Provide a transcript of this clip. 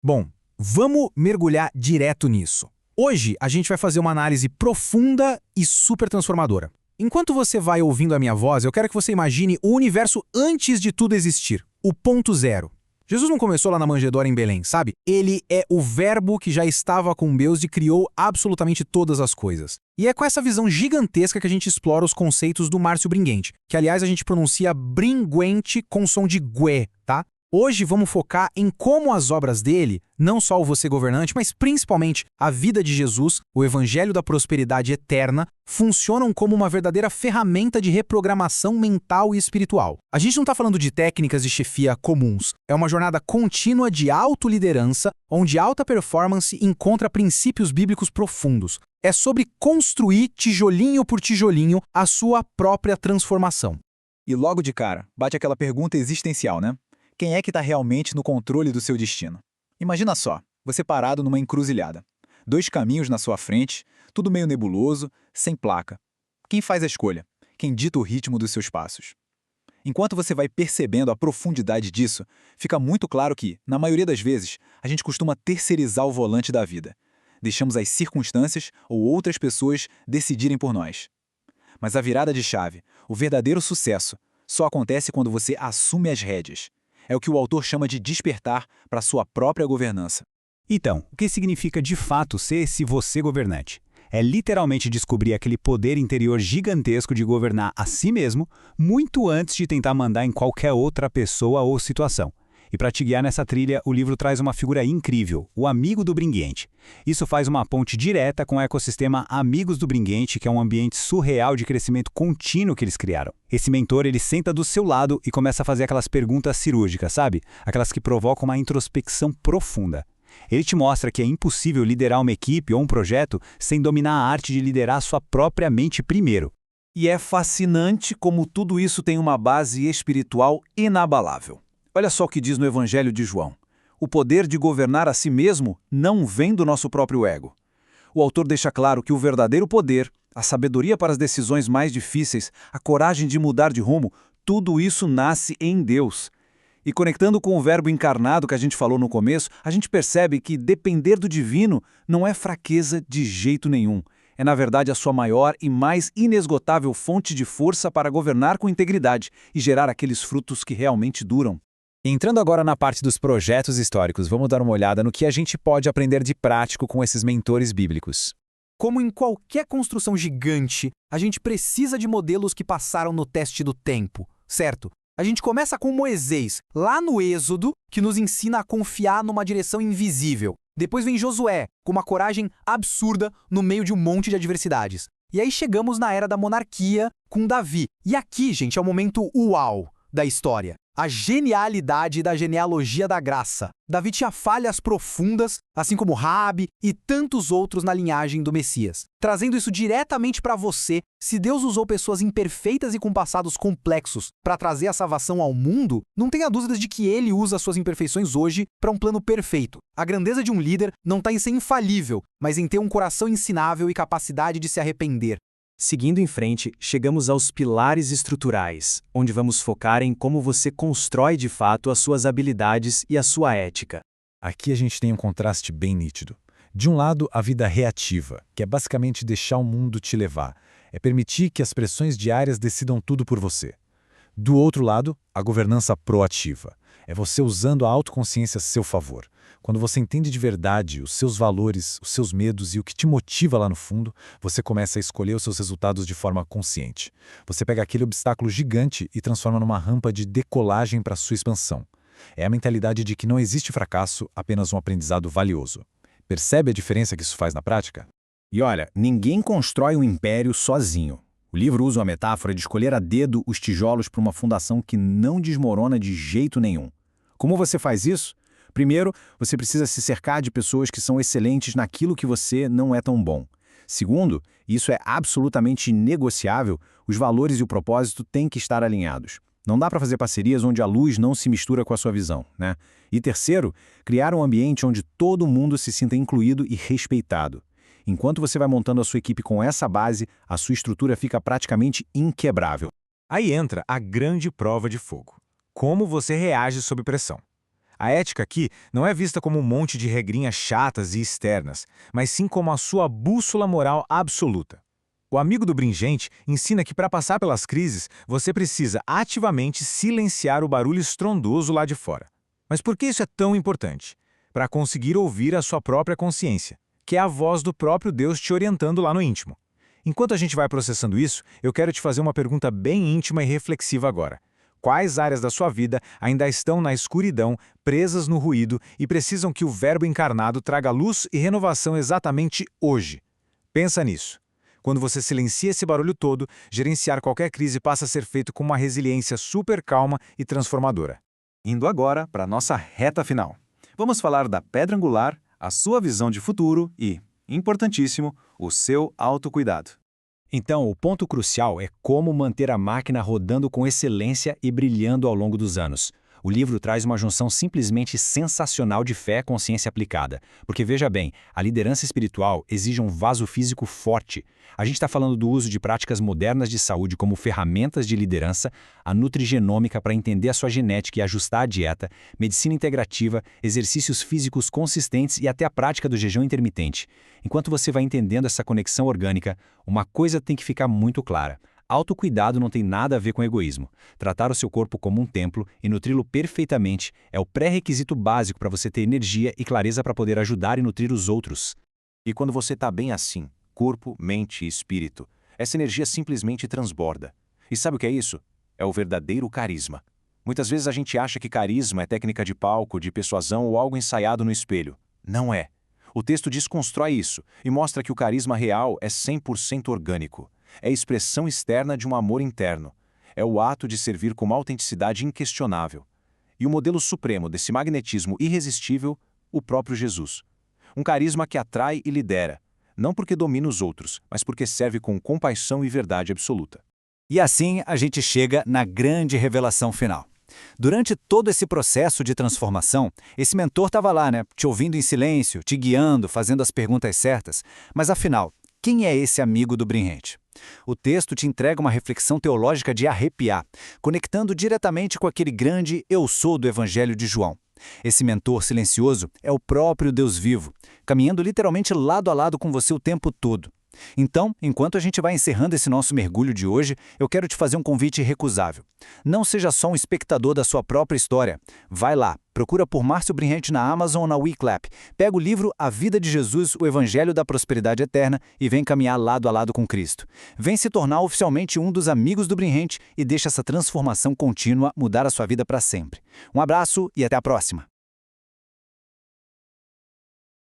Bom, vamos mergulhar direto nisso. Hoje a gente vai fazer uma análise profunda e super transformadora. Enquanto você vai ouvindo a minha voz, eu quero que você imagine o universo antes de tudo existir, o ponto zero. Jesus não começou lá na manjedoura em Belém, sabe? Ele é o verbo que já estava com Deus e criou absolutamente todas as coisas. E é com essa visão gigantesca que a gente explora os conceitos do Márcio Bringuente, que aliás a gente pronuncia Bringuente com som de gué, tá? Hoje vamos focar em como as obras dele, não só o Você Governante, mas principalmente a vida de Jesus, o Evangelho da Prosperidade Eterna, funcionam como uma verdadeira ferramenta de reprogramação mental e espiritual. A gente não está falando de técnicas de chefia comuns, é uma jornada contínua de autoliderança, onde alta performance encontra princípios bíblicos profundos. É sobre construir tijolinho por tijolinho a sua própria transformação. E logo de cara, bate aquela pergunta existencial, né? Quem é que está realmente no controle do seu destino? Imagina só, você parado numa encruzilhada. 2 caminhos na sua frente, tudo meio nebuloso, sem placa. Quem faz a escolha? Quem dita o ritmo dos seus passos? Enquanto você vai percebendo a profundidade disso, fica muito claro que, na maioria das vezes, a gente costuma terceirizar o volante da vida. Deixamos as circunstâncias ou outras pessoas decidirem por nós. Mas a virada de chave, o verdadeiro sucesso, só acontece quando você assume as rédeas. É o que o autor chama de despertar para sua própria governança. Então, o que significa de fato ser esse você governante? É literalmente descobrir aquele poder interior gigantesco de governar a si mesmo muito antes de tentar mandar em qualquer outra pessoa ou situação. E para te guiar nessa trilha, o livro traz uma figura incrível, o amigo do Bringuente. Isso faz uma ponte direta com o ecossistema Amigos do Bringuente, que é um ambiente surreal de crescimento contínuo que eles criaram. Esse mentor, ele senta do seu lado e começa a fazer aquelas perguntas cirúrgicas, sabe? Aquelas que provocam uma introspecção profunda. Ele te mostra que é impossível liderar uma equipe ou um projeto sem dominar a arte de liderar sua própria mente primeiro. E é fascinante como tudo isso tem uma base espiritual inabalável. Olha só o que diz no Evangelho de João. O poder de governar a si mesmo não vem do nosso próprio ego. O autor deixa claro que o verdadeiro poder, a sabedoria para as decisões mais difíceis, a coragem de mudar de rumo, tudo isso nasce em Deus. E conectando com o verbo encarnado que a gente falou no começo, a gente percebe que depender do divino não é fraqueza de jeito nenhum. É, na verdade, a sua maior e mais inesgotável fonte de força para governar com integridade e gerar aqueles frutos que realmente duram. Entrando agora na parte dos projetos históricos, vamos dar uma olhada no que a gente pode aprender de prático com esses mentores bíblicos. Como em qualquer construção gigante, a gente precisa de modelos que passaram no teste do tempo, certo? A gente começa com Moisés, lá no Êxodo, que nos ensina a confiar numa direção invisível. Depois vem Josué, com uma coragem absurda no meio de um monte de adversidades. E aí chegamos na era da monarquia, com Davi. E aqui, gente, é o momento uau da história. A genialidade da genealogia da graça. Davi tinha falhas profundas, assim como Raabe e tantos outros na linhagem do Messias. Trazendo isso diretamente para você, se Deus usou pessoas imperfeitas e com passados complexos para trazer a salvação ao mundo, não tenha dúvidas de que ele usa suas imperfeições hoje para um plano perfeito. A grandeza de um líder não está em ser infalível, mas em ter um coração ensinável e capacidade de se arrepender. Seguindo em frente, chegamos aos pilares estruturais, onde vamos focar em como você constrói de fato as suas habilidades e a sua ética. Aqui a gente tem um contraste bem nítido. De um lado, a vida reativa, que é basicamente deixar o mundo te levar. É permitir que as pressões diárias decidam tudo por você. Do outro lado, a governança proativa. É você usando a autoconsciência a seu favor. Quando você entende de verdade os seus valores, os seus medos e o que te motiva lá no fundo, você começa a escolher os seus resultados de forma consciente. Você pega aquele obstáculo gigante e transforma numa rampa de decolagem para a sua expansão. É a mentalidade de que não existe fracasso, apenas um aprendizado valioso. Percebe a diferença que isso faz na prática? E olha, ninguém constrói um império sozinho. O livro usa a metáfora de escolher a dedo os tijolos para uma fundação que não desmorona de jeito nenhum. Como você faz isso? Primeiro, você precisa se cercar de pessoas que são excelentes naquilo que você não é tão bom. Segundo, e isso é absolutamente inegociável, os valores e o propósito têm que estar alinhados. Não dá para fazer parcerias onde a luz não se mistura com a sua visão, né? E terceiro, criar um ambiente onde todo mundo se sinta incluído e respeitado. Enquanto você vai montando a sua equipe com essa base, a sua estrutura fica praticamente inquebrável. Aí entra a grande prova de fogo. Como você reage sob pressão. A ética aqui não é vista como um monte de regrinhas chatas e externas, mas sim como a sua bússola moral absoluta. O amigo do Bringente ensina que para passar pelas crises, você precisa ativamente silenciar o barulho estrondoso lá de fora. Mas por que isso é tão importante? Para conseguir ouvir a sua própria consciência, que é a voz do próprio Deus te orientando lá no íntimo. Enquanto a gente vai processando isso, eu quero te fazer uma pergunta bem íntima e reflexiva agora. Quais áreas da sua vida ainda estão na escuridão, presas no ruído e precisam que o Verbo encarnado traga luz e renovação exatamente hoje? Pensa nisso. Quando você silencia esse barulho todo, gerenciar qualquer crise passa a ser feito com uma resiliência super calma e transformadora. Indo agora para a nossa reta final. Vamos falar da pedra angular, a sua visão de futuro e, importantíssimo, o seu autocuidado. Então, o ponto crucial é como manter a máquina rodando com excelência e brilhando ao longo dos anos. O livro traz uma junção simplesmente sensacional de fé e consciência aplicada. Porque, veja bem, a liderança espiritual exige um vaso físico forte. A gente está falando do uso de práticas modernas de saúde como ferramentas de liderança, a nutrigenômica para entender a sua genética e ajustar a dieta, medicina integrativa, exercícios físicos consistentes e até a prática do jejum intermitente. Enquanto você vai entendendo essa conexão orgânica, uma coisa tem que ficar muito clara. Autocuidado não tem nada a ver com egoísmo. Tratar o seu corpo como um templo e nutri-lo perfeitamente é o pré-requisito básico para você ter energia e clareza para poder ajudar e nutrir os outros. E quando você está bem assim, corpo, mente e espírito, essa energia simplesmente transborda. E sabe o que é isso? É o verdadeiro carisma. Muitas vezes a gente acha que carisma é técnica de palco, de persuasão ou algo ensaiado no espelho. Não é. O texto desconstrói isso e mostra que o carisma real é 100% orgânico. É a expressão externa de um amor interno. É o ato de servir com uma autenticidade inquestionável. E o modelo supremo desse magnetismo irresistível, o próprio Jesus. Um carisma que atrai e lidera, não porque domina os outros, mas porque serve com compaixão e verdade absoluta. E assim a gente chega na grande revelação final. Durante todo esse processo de transformação, esse mentor estava lá, te ouvindo em silêncio, te guiando, fazendo as perguntas certas. Mas afinal, quem é esse amigo do Bringente? O texto te entrega uma reflexão teológica de arrepiar, conectando diretamente com aquele grande eu sou do Evangelho de João. Esse mentor silencioso é o próprio Deus vivo, caminhando literalmente lado a lado com você o tempo todo. Então, enquanto a gente vai encerrando esse nosso mergulho de hoje, eu quero te fazer um convite irrecusável. Não seja só um espectador da sua própria história. Vai lá, procura por Márcio Bringente na Amazon ou na Wiclap. Pega o livro A Vida de Jesus, o Evangelho da Prosperidade Eterna e vem caminhar lado a lado com Cristo. Vem se tornar oficialmente um dos amigos do Bringente e deixa essa transformação contínua mudar a sua vida para sempre. Um abraço e até a próxima!